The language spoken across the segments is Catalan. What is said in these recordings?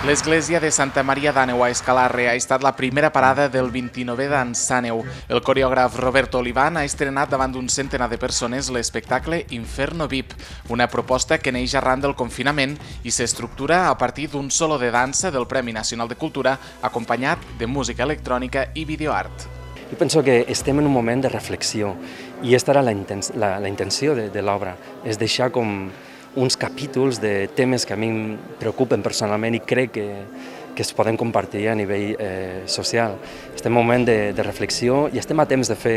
L'església de Santa Maria d'Àneu a Escalarre ha estat la primera parada del 29è d'Ansàneu. El coreògraf Roberto Olivan ha estrenat davant d'un centenar de persones l'espectacle Inferno VIP, una proposta que neix arran del confinament i s'estructura a partir d'un solo de dansa del Premi Nacional de Cultura acompanyat de música electrònica i videoart. Jo penso que estem en un moment de reflexió i aquesta era la intenció de l'obra, és deixar com uns capítols de temes que a mi em preocupen personalment i crec que es poden compartir a nivell social. Estem en un moment de reflexió i estem a temps de fer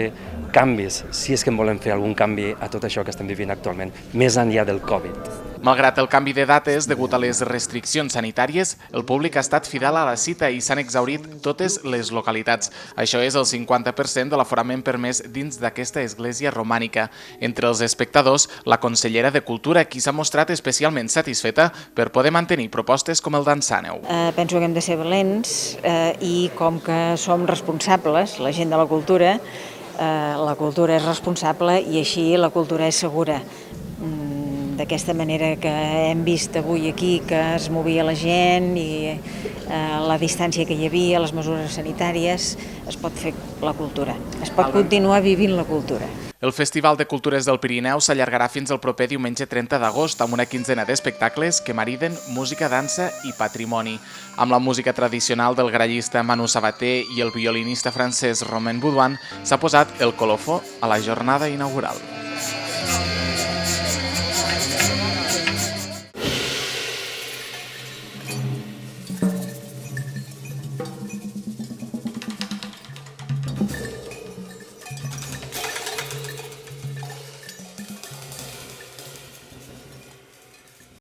canvis, si és que en volem fer algun canvi a tot això que estem vivint actualment, més enllà del Covid. Malgrat el canvi de dates, degut a les restriccions sanitàries, el públic ha estat fidel a la cita i s'han exhaurit totes les localitats. Això és el 50% de l'aforament permès dins d'aquesta església romànica. Entre els espectadors, la consellera de Cultura, qui s'ha mostrat especialment satisfeta per poder mantenir propostes com el d'Ansàneu. Penso que hem de ser valents i com que som responsables, la gent de la cultura és responsable i així la cultura és segura. D'aquesta manera que hem vist avui aquí que es movia la gent i la distància que hi havia, les mesures sanitàries, es pot fer la cultura, es pot continuar vivint la cultura. El Festival de Cultures del Pirineu s'allargarà fins al proper diumenge 30 d'agost amb una quinzena d'espectacles que mariden música, dansa i patrimoni. Amb la música tradicional del grallista Manu Sabater i el violinista francès Romain Boudouin s'ha posat el colofó a la jornada inaugural.